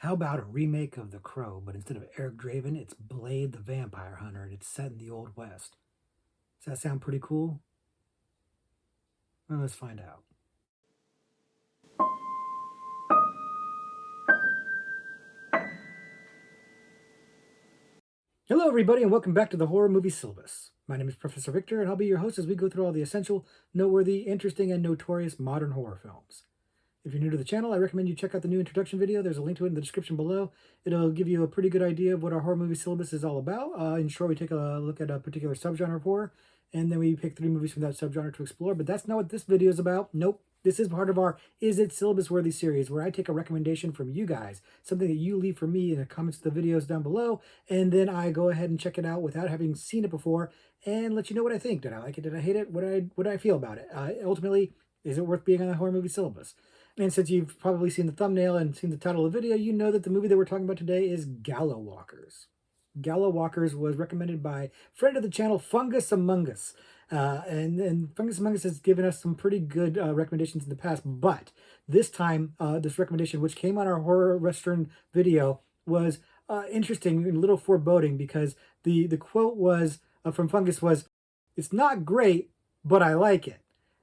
How about a remake of The Crow, but instead of Eric Draven, it's Blade the Vampire Hunter, and it's set in the Old West? Does that sound pretty cool? Well, let's find out. Hello, everybody, and welcome back to the Horror Movie Syllabus. My name is Professor Victor, and I'll be your host as we go through all the essential, noteworthy, interesting, and notorious modern horror films. If you're new to the channel, I recommend you check out the new introduction video. There's a link to it in the description below. It'll give you a pretty good idea of what our horror movie syllabus is all about. In short, we take a look at a particular subgenre of horror, and then we pick 3 movies from that subgenre to explore. But that's not what this video is about. Nope. This is part of our Is It Syllabus-Worthy series, where I take a recommendation from you guys, something that you leave for me in the comments of the videos down below, and then I go ahead and check it out without having seen it before and let you know what I think. Did I like it? Did I hate it? What did I feel about it? Ultimately, is it worth being on a horror movie syllabus? And since you've probably seen the thumbnail and seen the title of the video, you know that the movie that we're talking about today is Gallowwalkers. Gallowwalkers was recommended by friend of the channel, Fungus Among Us. And Fungus Among Us has given us some pretty good recommendations in the past, but this time, this recommendation, which came on our horror western video, was interesting and a little foreboding, because the quote was from Fungus was, "It's not great, but I like it."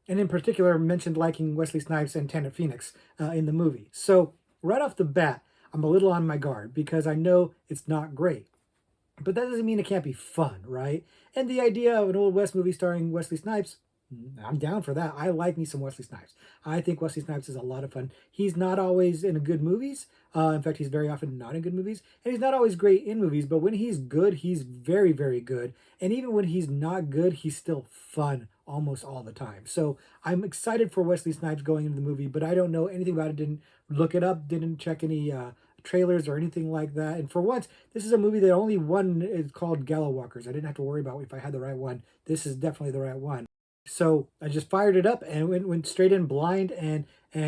And in particular mentioned liking Wesley Snipes and Tanner Phoenix in the movie. So right off the bat, I'm a little on my guard because I know it's not great. But that doesn't mean it can't be fun, right? And the idea of an Old West movie starring Wesley Snipes, I'm down for that. I like me some Wesley Snipes. I think Wesley Snipes is a lot of fun. He's not always in good movies. In fact, he's very often not in good movies. And he's not always great in movies, but when he's good, he's very, very good. And even when he's not good, he's still fun almost all the time. So I'm excited for Wesley Snipes going into the movie, but I don't know anything about it. Didn't look it up, didn't check any trailers or anything like that. And for once, this is a movie that only one is called Gallowwalkers. I didn't have to worry about if I had the right one. This is definitely the right one. So I just fired it up and went straight in blind. And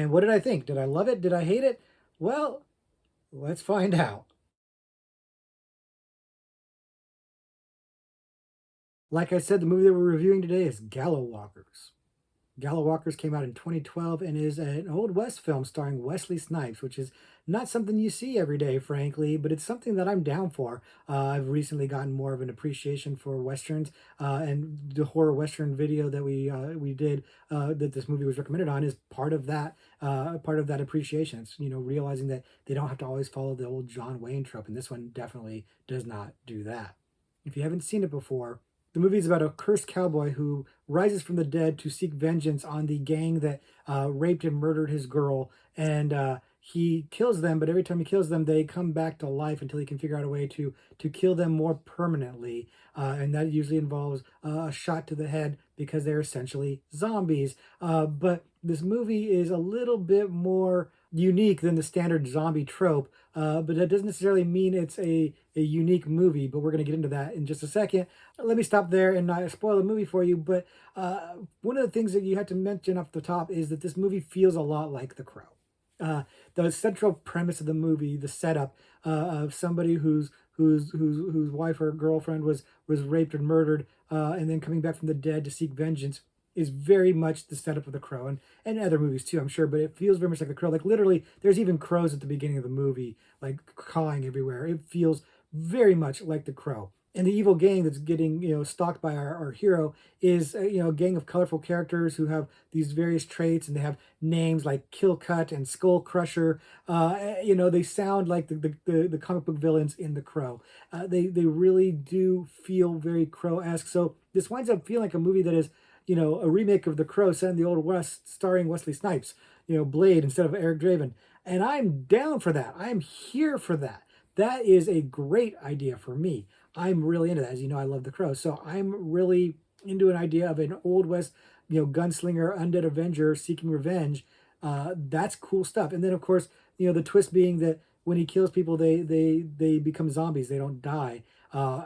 what did I think? Did I love it? Did I hate it? Well, let's find out. Like I said, the movie that we're reviewing today is Gallowwalkers. Gallowwalkers came out in 2012 and is an Old West film starring Wesley Snipes, which is not something you see every day, frankly, but it's something that I'm down for. I've recently gotten more of an appreciation for Westerns, and the horror Western video that we did that this movie was recommended on is part of that appreciation. It's, realizing that they don't have to always follow the old John Wayne trope, and this one definitely does not do that. If you haven't seen it before, the movie is about a cursed cowboy who rises from the dead to seek vengeance on the gang that raped and murdered his girl. And he kills them, but every time he kills them, they come back to life until he can figure out a way to kill them more permanently. And that usually involves a shot to the head because they're essentially zombies. But this movie is a little bit more unique than the standard zombie trope, but that doesn't necessarily mean it's a unique movie, but we're going to get into that in just a second. Let me stop there and not spoil the movie for you, but one of the things that you have to mention off the top is that this movie feels a lot like The Crow. The central premise of the movie, the setup of somebody whose wife or girlfriend was raped and murdered, and then coming back from the dead to seek vengeance, is very much the setup of The Crow, and other movies too, I'm sure, but it feels very much like The Crow. Like literally, there's even crows at the beginning of the movie, like cawing everywhere. It feels very much like The Crow. And the evil gang that's getting, stalked by our hero is, a gang of colorful characters who have these various traits, and they have names like Kill Cut and Skull Crusher. They sound like the comic book villains in The Crow. They really do feel very Crow-esque. So this winds up feeling like a movie that is, a remake of The Crow set in the Old West starring Wesley Snipes, Blade instead of Eric Draven. And I'm down for that. I'm here for that. That is a great idea for me. I'm really into that. As you know, I love The Crow. So I'm really into an idea of an Old West, gunslinger, undead avenger seeking revenge. That's cool stuff. And then, of course, the twist being that when he kills people, they become zombies. They don't die,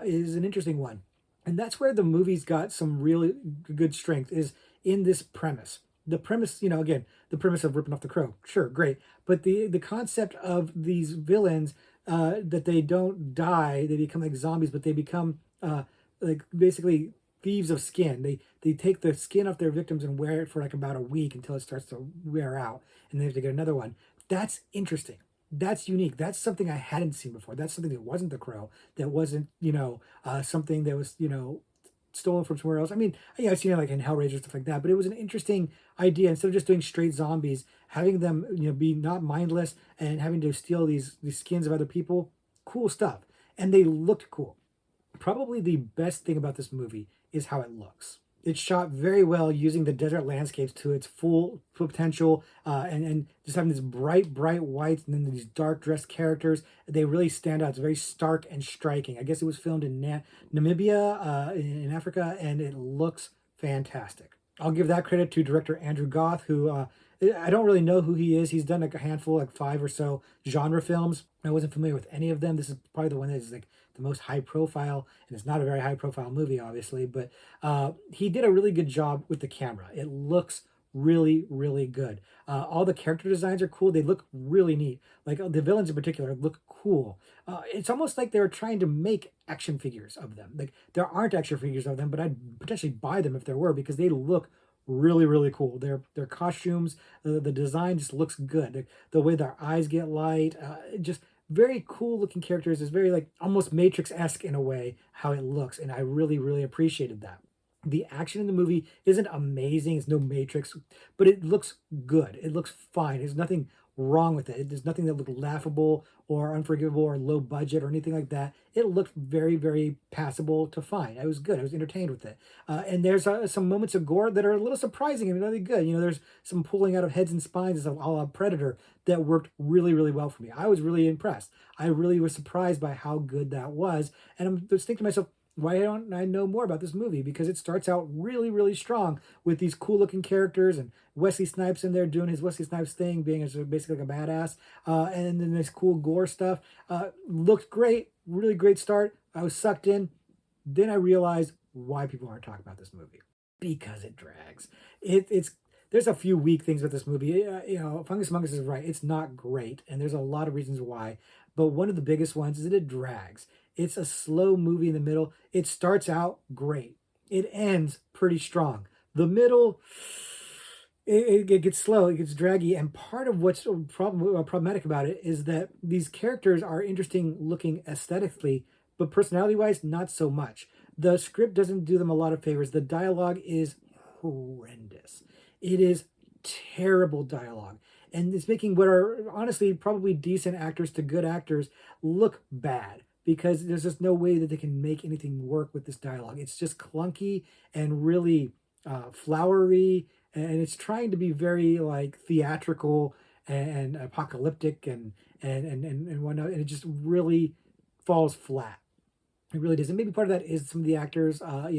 is an interesting one. And that's where the movie's got some really good strength, is in this premise. The premise, again, the premise of ripping off The Crow, sure, great. But the concept of these villains, that they don't die, they become like zombies, but they become like basically thieves of skin. They take the skin off their victims and wear it for like about a week until it starts to wear out, and they have to get another one. That's interesting. That's unique. That's something I hadn't seen before. That's something that wasn't The Crow, that wasn't, something that was, stolen from somewhere else. I mean, yeah, I've seen it like in Hellraiser, stuff like that, but it was an interesting idea. Instead of just doing straight zombies, having them, be not mindless and having to steal these skins of other people, cool stuff. And they looked cool. Probably the best thing about this movie is how it looks. It's shot very well using the desert landscapes to its full potential, and just having this bright whites and then these dark dressed characters. They really stand out. It's very stark and striking. I guess it was filmed in Namibia, in Africa, and it looks fantastic. I'll give that credit to director Andrew Goth, who I don't really know who he is. He's done like a handful, like 5 or so genre films. I wasn't familiar with any of them. This is probably the one that is like the most high profile, and it's not a very high profile movie, obviously, but he did a really good job with the camera. It looks really good. All the character designs are cool. They look really neat. Like the villains in particular look cool. It's almost like they were trying to make action figures of them. Like there aren't action figures of them, but I'd potentially buy them if there were, because they look really cool. Their costumes, the design just looks good. The way their eyes get light, just very cool looking characters. Is very like almost Matrix-esque in a way how it looks, and I really appreciated that. The action in the movie isn't amazing. It's no Matrix, but it looks good. It looks fine. There's nothing wrong with it. There's nothing that looked laughable or unforgivable or low budget or anything like that. It looked very passable to fine. I was good. I was entertained with it. And there's some moments of gore that are a little surprising and really good. There's some pulling out of heads and spines as a la Predator that worked really well for me. I was really impressed. I really was surprised by how good that was. And I'm just thinking to myself, why don't I know more about this movie? Because it starts out really strong with these cool looking characters and Wesley Snipes in there doing his Wesley Snipes thing, being basically like a badass, and then this cool gore stuff. Looked great, really great start. I was sucked in. Then I realized why people aren't talking about this movie, because it drags. It's there's a few weak things with this movie. Fungus Mungus is right. It's not great, and there's a lot of reasons why. But one of the biggest ones is that it drags. It's a slow movie in the middle. It starts out great. It ends pretty strong. The middle, it gets slow, it gets draggy, and part of what's problematic about it is that these characters are interesting looking aesthetically, but personality-wise, not so much. The script doesn't do them a lot of favors. The dialogue is horrendous. It is terrible dialogue. And it's making what are honestly probably decent actors to good actors look bad, because there's just no way that they can make anything work with this dialogue. It's just clunky and really flowery, and it's trying to be very like theatrical and apocalyptic and whatnot, and it just really falls flat. It really does. And maybe part of that is some of the actors, I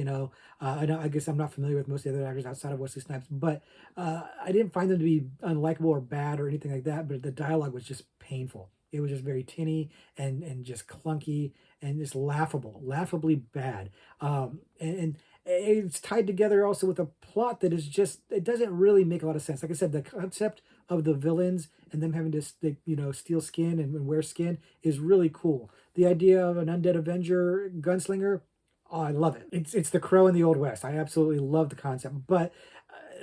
guess I'm not familiar with most of the other actors outside of Wesley Snipes, but I didn't find them to be unlikable or bad or anything like that, but the dialogue was just painful. It was just very tinny and just clunky and just laughably bad. And it's tied together also with a plot that is just, it doesn't really make a lot of sense. Like I said, the concept of the villains and them having to steal skin and wear skin is really cool. The idea of an undead Avenger gunslinger, oh, I love it. It's the Crow in the Old West. I absolutely love the concept, but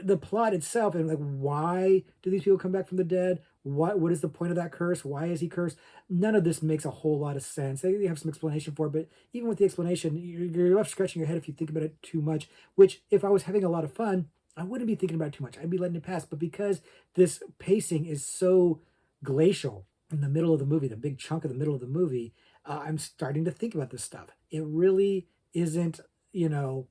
the plot itself and like why do these people come back from the dead? What is the point of that curse? Why is he cursed? None of this makes a whole lot of sense. They have some explanation for it, but even with the explanation, you're left scratching your head if you think about it too much. Which, if I was having a lot of fun, I wouldn't be thinking about it too much. I'd be letting it pass. But because this pacing is so glacial in the middle of the movie, the big chunk of the middle of the movie, I'm starting to think about this stuff. It really isn't, it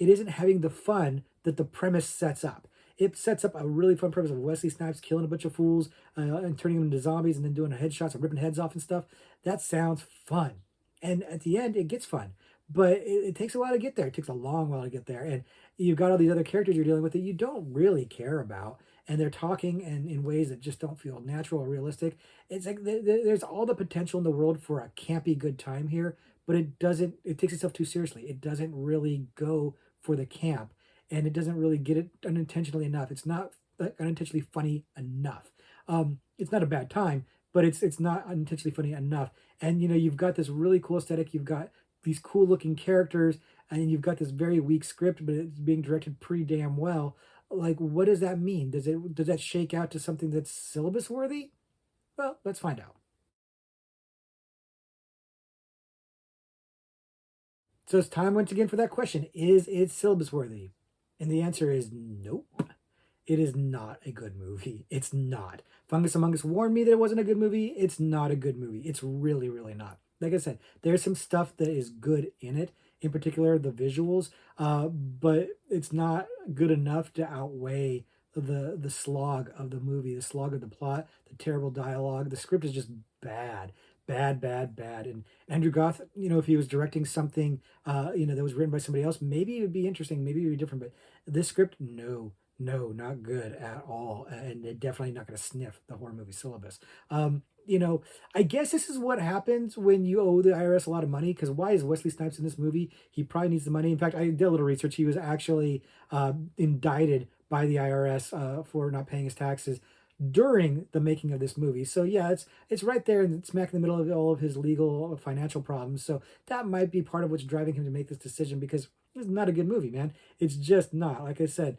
isn't having the fun that the premise sets up. It sets up a really fun premise of Wesley Snipes killing a bunch of fools and turning them into zombies and then doing headshots and ripping heads off and stuff. That sounds fun. And at the end, it gets fun. But it takes a while to get there. It takes a long while to get there. And you've got all these other characters you're dealing with that you don't really care about. And they're talking in ways that just don't feel natural or realistic. It's like there's all the potential in the world for a campy good time here, but it takes itself too seriously. It doesn't really go for the camp, and it doesn't really get it unintentionally enough. It's not unintentionally funny enough. It's not a bad time, but it's not unintentionally funny enough. And you've got this really cool aesthetic. You've got these cool looking characters, and you've got this very weak script, but it's being directed pretty damn well. Like, what does that mean? Does that shake out to something that's syllabus worthy? Well, let's find out. So it's time once again for that question. Is it syllabus worthy? And the answer is nope. It is not a good movie. It's not. Fungus Among Us warned me that it wasn't a good movie. It's not a good movie. It's really, really not. Like I said, there's some stuff that is good in it, in particular the visuals, but it's not good enough to outweigh the slog of the movie, the slog of the plot, the terrible dialogue. The script is just bad, bad, bad, bad. And Andrew Goff, if he was directing something, that was written by somebody else, maybe it would be interesting, maybe it would be different. But this script, no, no, not good at all, and they're definitely not going to sniff the horror movie syllabus. I guess this is what happens when you owe the IRS a lot of money. Because why is Wesley Snipes in this movie? He probably needs the money. In fact, I did a little research. He was actually indicted by the IRS for not paying his taxes during the making of this movie. So yeah, it's right there and smack in the middle of all of his legal financial problems. So that might be part of what's driving him to make this decision because it's not a good movie, man. It's just not. Like I said,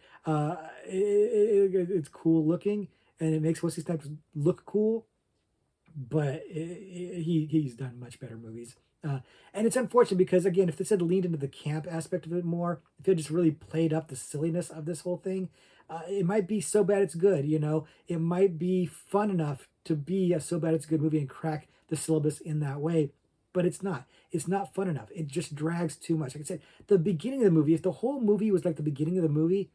it's cool looking and it makes Wesley Snipes look cool, but he's done much better movies. And it's unfortunate because again, if this had leaned into the camp aspect of it more, if it just really played up the silliness of this whole thing, it might be so bad it's good. It might be fun enough to be a so bad it's good movie and crack the syllabus in that way. But it's not. It's not fun enough. It just drags too much. Like I said, the beginning of the movie, if the whole movie was like the beginning of the movie,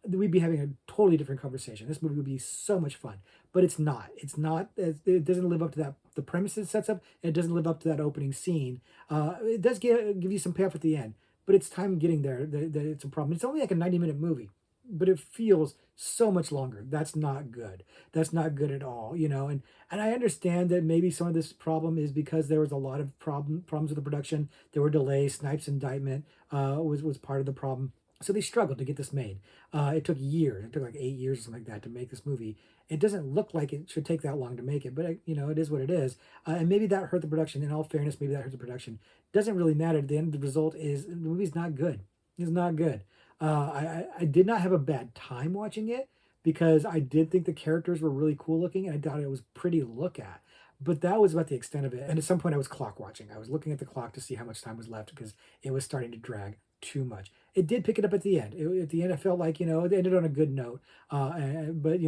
we'd be having a totally different conversation. This movie would be so much fun, but it's not. It's not. It doesn't live up to that. The premise it sets up, and it doesn't live up to that opening scene. It does give you some payoff at the end, but it's time getting there that it's a problem. It's only like a 90-minute movie, but it feels so much longer. That's not good. That's not good at all. And I understand that maybe some of this problem is because there was a lot of problems with the production. There were delays. Snipes' indictment was part of the problem. So they struggled to get this made. It took years. It took like 8 years or something like that to make this movie. It doesn't look like it should take that long to make it, but it is what it is. And maybe that hurt the production. In all fairness, maybe that hurt the production. Doesn't really matter. The end, the result is the movie's not good. It's not good. I did not have a bad time watching it because I did think the characters were really cool looking and I thought it was pretty to look at. But that was about the extent of it. And at some point, I was clock watching. I was looking at the clock to see how much time was left because it was starting to drag too much. It did pick it up at the end. At the end, I felt like it ended on a good note. But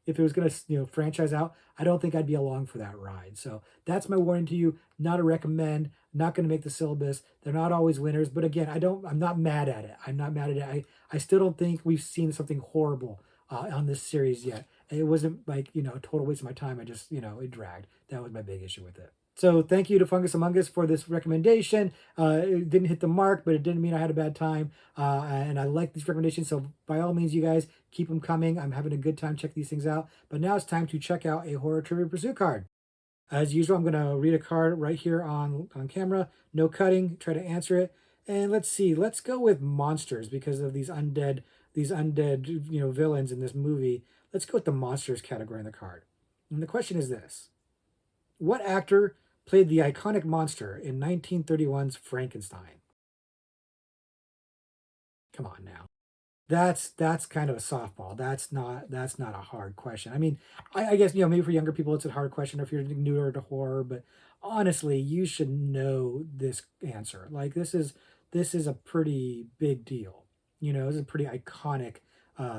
if it was gonna franchise out, I don't think I'd be along for that ride. So that's my warning to you. Not a recommend. Not going to make the syllabus. They're not always winners. But again, I'm not mad at it. I'm not mad at it. I still don't think we've seen something horrible on this series yet. It wasn't like a total waste of my time. I just it dragged. That was my big issue with it. So thank you to Fungus Among Us for this recommendation. It didn't hit the mark, but it didn't mean I had a bad time. And I like these recommendations. So by all means, you guys keep them coming. I'm having a good time checking these things out. But now it's time to check out a horror trivia pursuit card. As usual, I'm going to read a card right here on camera. No cutting. Try to answer it. And let's see. Let's go with monsters because of these undead villains in this movie. Let's go with the monsters category in the card. And the question is this: what actor played the iconic monster in 1931's Frankenstein? Come on now. That's kind of a softball. That's not a hard question. I mean, I guess maybe for younger people it's a hard question, or if you're newer to horror. But honestly, you should know this answer. Like this is a pretty big deal. This is a pretty iconic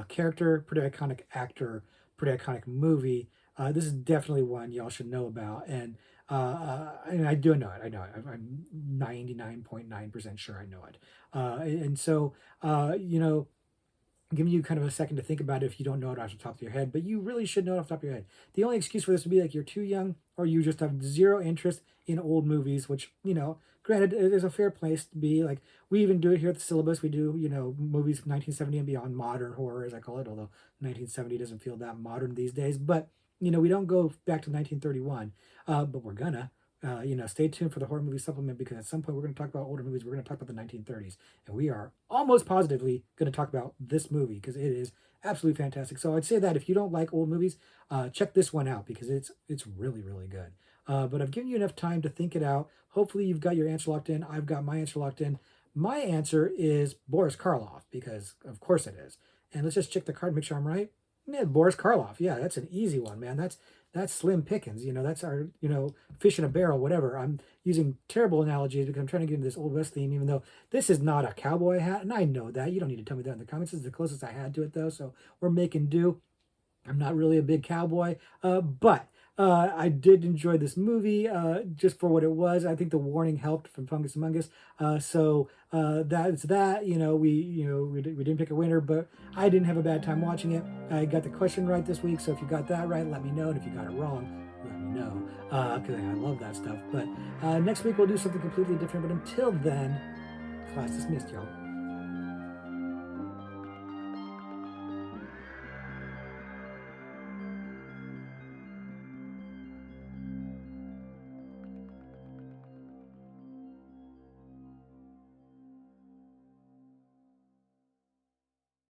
character, pretty iconic actor, pretty iconic movie. This is definitely one y'all should know about, and I do know it. I know it. I'm 99.9% sure I know it. And so, giving you kind of a second to think about it if you don't know it off the top of your head, but you really should know it off the top of your head. The only excuse for this would be like you're too young or you just have zero interest in old movies, which, granted, there's a fair place to be. Like, we even do it here at the syllabus. We do, movies from 1970 and beyond, modern horror, as I call it, although 1970 doesn't feel that modern these days. But, we don't go back to 1931, but we're gonna. Stay tuned for the horror movie supplement because at some point we're going to talk about older movies. We're going to talk about the 1930s, and we are almost positively going to talk about this movie because it is absolutely fantastic. So I'd say that if you don't like old movies, check this one out because it's really really good. But I've given you enough time to think it out. Hopefully you've got your answer locked in. I've got my answer locked in. My answer is Boris Karloff because of course it is. And let's just check the card, make sure I'm right. Yeah, Boris Karloff. Yeah, that's an easy one, man. that's slim pickings. That's our, fish in a barrel, whatever. I'm using terrible analogies because I'm trying to get into this Old West theme, even though this is not a cowboy hat, and I know that. You don't need to tell me that in the comments. This is the closest I had to it, though, so we're making do. I'm not really a big cowboy, but I did enjoy this movie just for what it was. I think the warning helped from Fungus Among Us. So that's that. We didn't pick a winner, but I didn't have a bad time watching it. I got the question right this week, so if you got that right, let me know, and if you got it wrong, let me know, because I love that stuff. But next week we'll do something completely different. But until then, class dismissed, y'all.